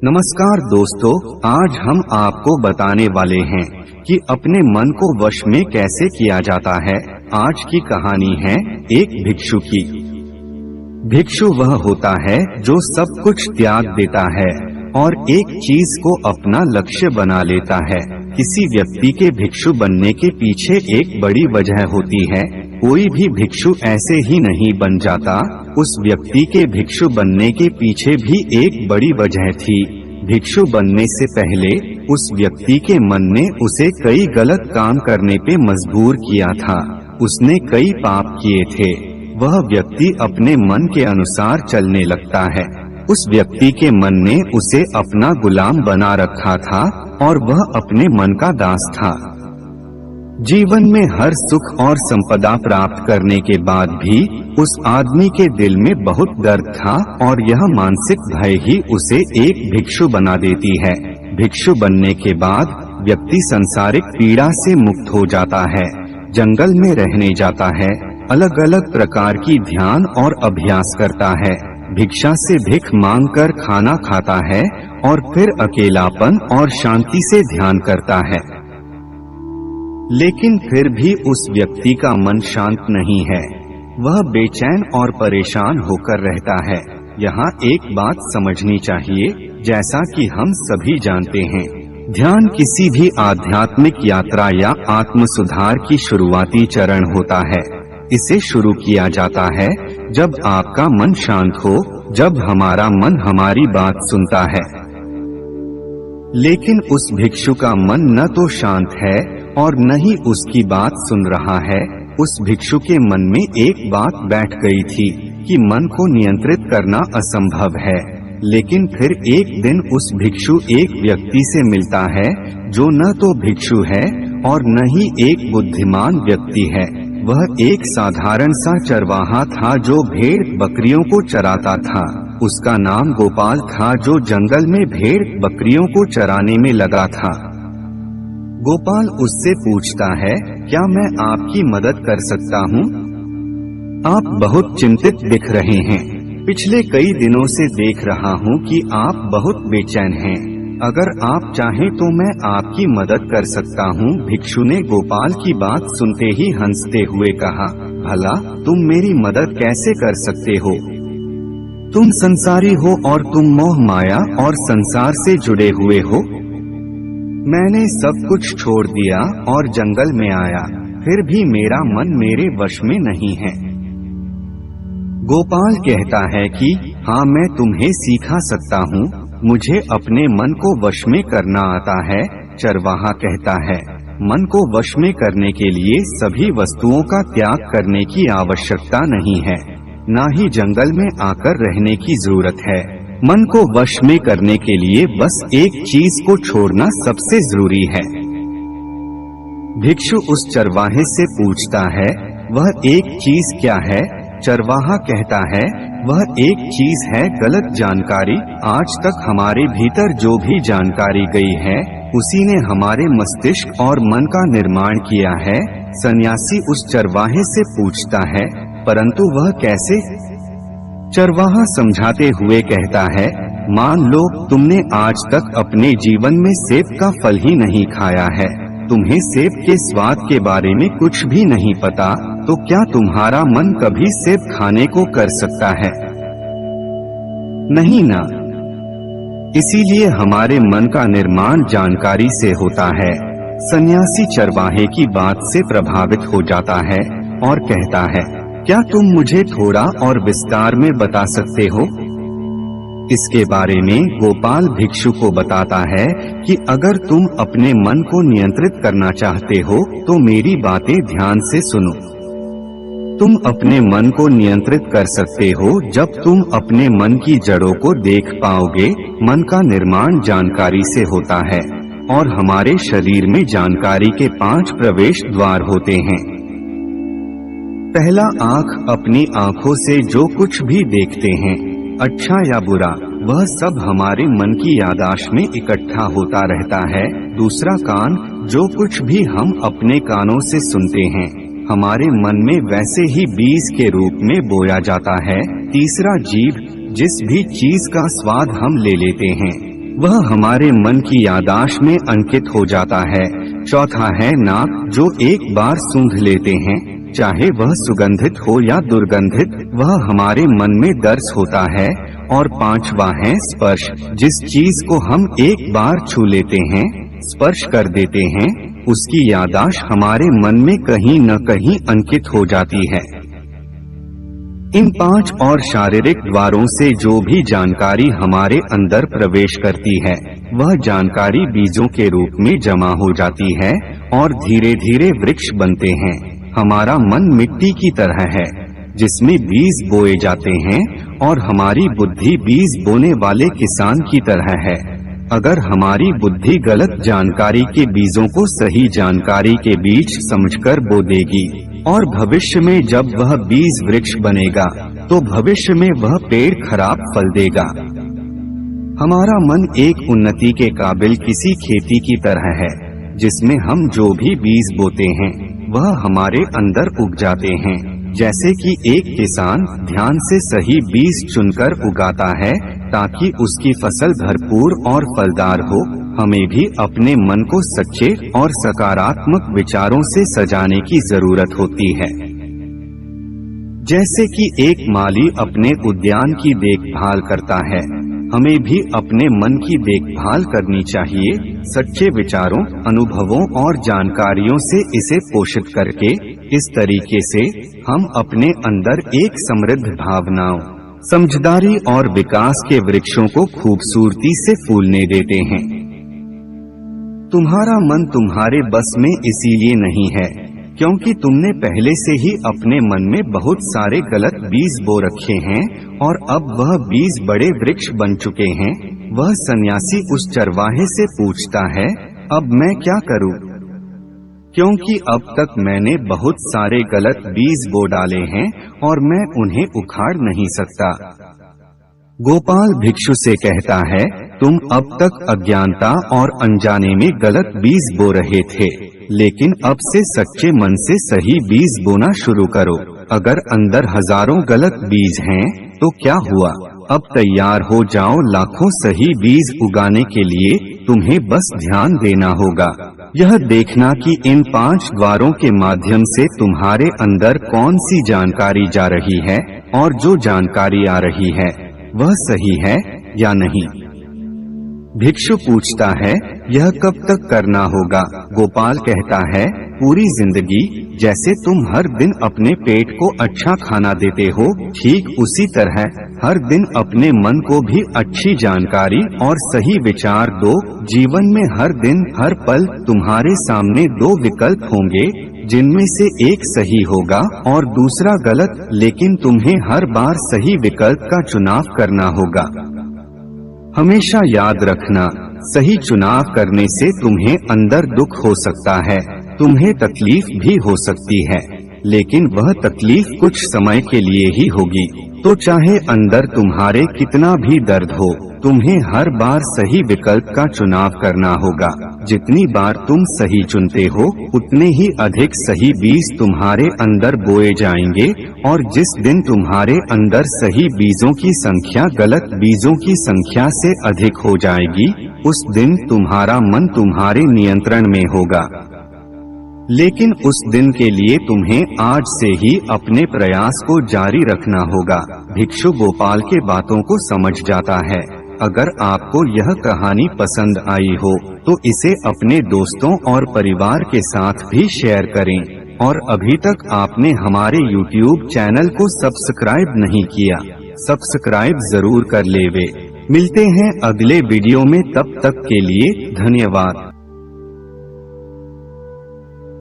नमस्कार दोस्तों, आज हम आपको बताने वाले हैं कि अपने मन को वश में कैसे किया जाता है। आज की कहानी है एक भिक्षु की। भिक्षु वह होता है जो सब कुछ त्याग देता है और एक चीज को अपना लक्ष्य बना लेता है। किसी व्यक्ति के भिक्षु बनने के पीछे एक बड़ी वजह होती है। कोई भी भिक्षु ऐसे ही नहीं बन जाता। उस व्यक्ति के भिक्षु बनने के पीछे भी एक बड़ी वजह थी। भिक्षु बनने से पहले उस व्यक्ति के मन ने उसे कई गलत काम करने पे मजबूर किया था। उसने कई पाप किए थे। वह व्यक्ति अपने मन के अनुसार चलने लगता है। उस व्यक्ति के मन ने उसे अपना गुलाम बना रखा था और वह अपने मन का दास था। जीवन में हर सुख और संपदा प्राप्त करने के बाद भी उस आदमी के दिल में बहुत दर्द था और यह मानसिक भय ही उसे एक भिक्षु बना देती है। भिक्षु बनने के बाद व्यक्ति सांसारिक पीड़ा से मुक्त हो जाता है, जंगल में रहने जाता है, अलग अलग प्रकार की ध्यान और अभ्यास करता है, भिक्षा से भिख मांग कर खाना खाता है और फिर अकेलापन और शांति से ध्यान करता है। लेकिन फिर भी उस व्यक्ति का मन शांत नहीं है। वह बेचैन और परेशान होकर रहता है। यहाँ एक बात समझनी चाहिए, जैसा कि हम सभी जानते हैं, ध्यान किसी भी आध्यात्मिक यात्रा या आत्म सुधार की शुरुआती चरण होता है। इसे शुरू किया जाता है जब आपका मन शांत हो, जब हमारा मन हमारी बात सुनता है। लेकिन उस भिक्षु का मन न तो शांत है और न ही उसकी बात सुन रहा है। उस भिक्षु के मन में एक बात बैठ गई थी कि मन को नियंत्रित करना असंभव है। लेकिन फिर एक दिन उस भिक्षु एक व्यक्ति से मिलता है जो न तो भिक्षु है और न ही एक बुद्धिमान व्यक्ति है। वह एक साधारण सा चरवाहा था जो भेड़ बकरियों को चराता था। उसका नाम गोपाल था, जो जंगल में भेड़ बकरियों को चराने में लगा था। गोपाल उससे पूछता है, क्या मैं आपकी मदद कर सकता हूँ? आप बहुत चिंतित दिख रहे हैं। पिछले कई दिनों से देख रहा हूँ कि आप बहुत बेचैन हैं। अगर आप चाहें तो मैं आपकी मदद कर सकता हूँ। भिक्षु ने गोपाल की बात सुनते ही हंसते हुए कहा, भला तुम मेरी मदद कैसे कर सकते हो? तुम संसारी हो और तुम मोह माया और संसार से जुड़े हुए हो। मैंने सब कुछ छोड़ दिया और जंगल में आया, फिर भी मेरा मन मेरे वश में नहीं है। गोपाल कहता है कि हाँ, मैं तुम्हें सिखा सकता हूँ, मुझे अपने मन को वश में करना आता है। चरवाहा कहता है, मन को वश में करने के लिए सभी वस्तुओं का त्याग करने की आवश्यकता नहीं है, ना ही जंगल में आकर रहने की जरूरत है। मन को वश में करने के लिए बस एक चीज को छोड़ना सबसे जरूरी है। भिक्षु उस चरवाहे से पूछता है, वह एक चीज क्या है? चरवाहा कहता है, वह एक चीज है गलत जानकारी। आज तक हमारे भीतर जो भी जानकारी गई है, उसी ने हमारे मस्तिष्क और मन का निर्माण किया है। सन्यासी उस चरवाहे से पूछता है, परंतु वह कैसे? चरवाहा समझाते हुए कहता है, मान लो तुमने आज तक अपने जीवन में सेब का फल ही नहीं खाया है, तुम्हें सेब के स्वाद के बारे में कुछ भी नहीं पता, तो क्या तुम्हारा मन कभी सेब खाने को कर सकता है? नहीं ना। इसीलिए हमारे मन का निर्माण जानकारी से होता है। सन्यासी चरवाहे की बात से प्रभावित हो जाता है और कहता है, क्या तुम मुझे थोड़ा और विस्तार में बता सकते हो? इसके बारे में गोपाल भिक्षु को बताता है कि अगर तुम अपने मन को नियंत्रित करना चाहते हो तो मेरी बातें ध्यान से सुनो। तुम अपने मन को नियंत्रित कर सकते हो जब तुम अपने मन की जड़ों को देख पाओगे। मन का निर्माण जानकारी से होता है और हमारे शरीर में जानकारी के 5 प्रवेश द्वार होते हैं। पहला, आँख अपनी आँखों से जो कुछ भी देखते हैं, अच्छा या बुरा, वह सब हमारे मन की याददाश्त में इकट्ठा होता रहता है। दूसरा, कान, जो कुछ भी हम अपने कानों से सुनते हैं, हमारे मन में वैसे ही बीज के रूप में बोया जाता है। तीसरा, जीभ, जिस भी चीज का स्वाद हम ले लेते हैं, वह हमारे मन की याददाश्त में अंकित हो जाता है। चौथा है नाक, जो एक बार सूंघ लेते हैं, चाहे वह सुगंधित हो या दुर्गंधित, वह हमारे मन में दर्ज होता है। और पांचवा है स्पर्श, जिस चीज को हम एक बार छू लेते हैं, स्पर्श कर देते हैं, उसकी याददाश्त हमारे मन में कहीं न कहीं अंकित हो जाती है। इन 5 और शारीरिक द्वारों से जो भी जानकारी हमारे अंदर प्रवेश करती है, वह जानकारी बीजों के रूप में जमा हो जाती है और धीरे धीरे वृक्ष बनते हैं। हमारा मन मिट्टी की तरह है जिसमें बीज बोए जाते हैं और हमारी बुद्धि बीज बोने वाले किसान की तरह है। अगर हमारी बुद्धि गलत जानकारी के बीजों को सही जानकारी के बीज समझकर बो देगी और भविष्य में जब वह बीज वृक्ष बनेगा तो भविष्य में वह पेड़ खराब फल देगा। हमारा मन एक उन्नति के काबिल किसी खेती की तरह है जिसमें हम जो भी बीज बोते हैं वह हमारे अंदर उग जाते हैं। जैसे कि एक किसान ध्यान से सही बीज चुनकर उगाता है ताकि उसकी फसल भरपूर और फलदार हो, हमें भी अपने मन को सच्चे और सकारात्मक विचारों से सजाने की जरूरत होती है। जैसे कि एक माली अपने उद्यान की देखभाल करता है, हमें भी अपने मन की देखभाल करनी चाहिए, सच्चे विचारों, अनुभवों और जानकारियों से इसे पोषित करके। इस तरीके से हम अपने अंदर एक समृद्ध भावनाओं, समझदारी और विकास के वृक्षों को खूबसूरती से फूलने देते हैं। तुम्हारा मन तुम्हारे बस में इसीलिए नहीं है क्योंकि तुमने पहले से ही अपने मन में बहुत सारे गलत बीज बो रखे हैं और अब वह बीज बड़े वृक्ष बन चुके हैं। वह सन्यासी उस चरवाहे से पूछता है, अब मैं क्या करूं? क्योंकि अब तक मैंने बहुत सारे गलत बीज बो डाले हैं और मैं उन्हें उखाड़ नहीं सकता। गोपाल भिक्षु से कहता है, तुम अब तक अज्ञानता और अनजाने में गलत बीज बो रहे थे, लेकिन अब से सच्चे मन से सही बीज बोना शुरू करो। अगर अंदर हजारों गलत बीज हैं, तो क्या हुआ? अब तैयार हो जाओ लाखों सही बीज उगाने के लिए। तुम्हें बस ध्यान देना होगा, यह देखना कि इन 5 द्वारों के माध्यम से तुम्हारे अंदर कौन सी जानकारी जा रही है और जो जानकारी आ रही है वह सही है या नहीं। भिक्षु पूछता है, यह कब तक करना होगा? गोपाल कहता है, पूरी जिंदगी। जैसे तुम हर दिन अपने पेट को अच्छा खाना देते हो, ठीक उसी तरह हर दिन अपने मन को भी अच्छी जानकारी और सही विचार दो। जीवन में हर दिन हर पल तुम्हारे सामने 2 विकल्प होंगे, जिनमें से एक सही होगा और दूसरा गलत, लेकिन तुम्हें हर बार सही विकल्प का चुनाव करना होगा। हमेशा याद रखना, सही चुनाव करने से तुम्हें अंदर दुख हो सकता है, तुम्हें तकलीफ भी हो सकती है, लेकिन वह तकलीफ कुछ समय के लिए ही होगी। तो चाहे अंदर तुम्हारे कितना भी दर्द हो, तुम्हें हर बार सही विकल्प का चुनाव करना होगा। जितनी बार तुम सही चुनते हो, उतने ही अधिक सही बीज तुम्हारे अंदर बोए जाएंगे और जिस दिन तुम्हारे अंदर सही बीजों की संख्या गलत बीजों की संख्या से अधिक हो जाएगी, उस दिन तुम्हारा मन तुम्हारे नियंत्रण में होगा। लेकिन उस दिन के लिए तुम्हें आज से ही अपने प्रयास को जारी रखना होगा। भिक्षु गोपाल के बातों को समझ जाता है। अगर आपको यह कहानी पसंद आई हो तो इसे अपने दोस्तों और परिवार के साथ भी शेयर करें और अभी तक आपने हमारे YouTube चैनल को सब्सक्राइब नहीं किया, सब्सक्राइब जरूर कर लेवे। मिलते हैं अगले वीडियो में, तब तक के लिए धन्यवाद।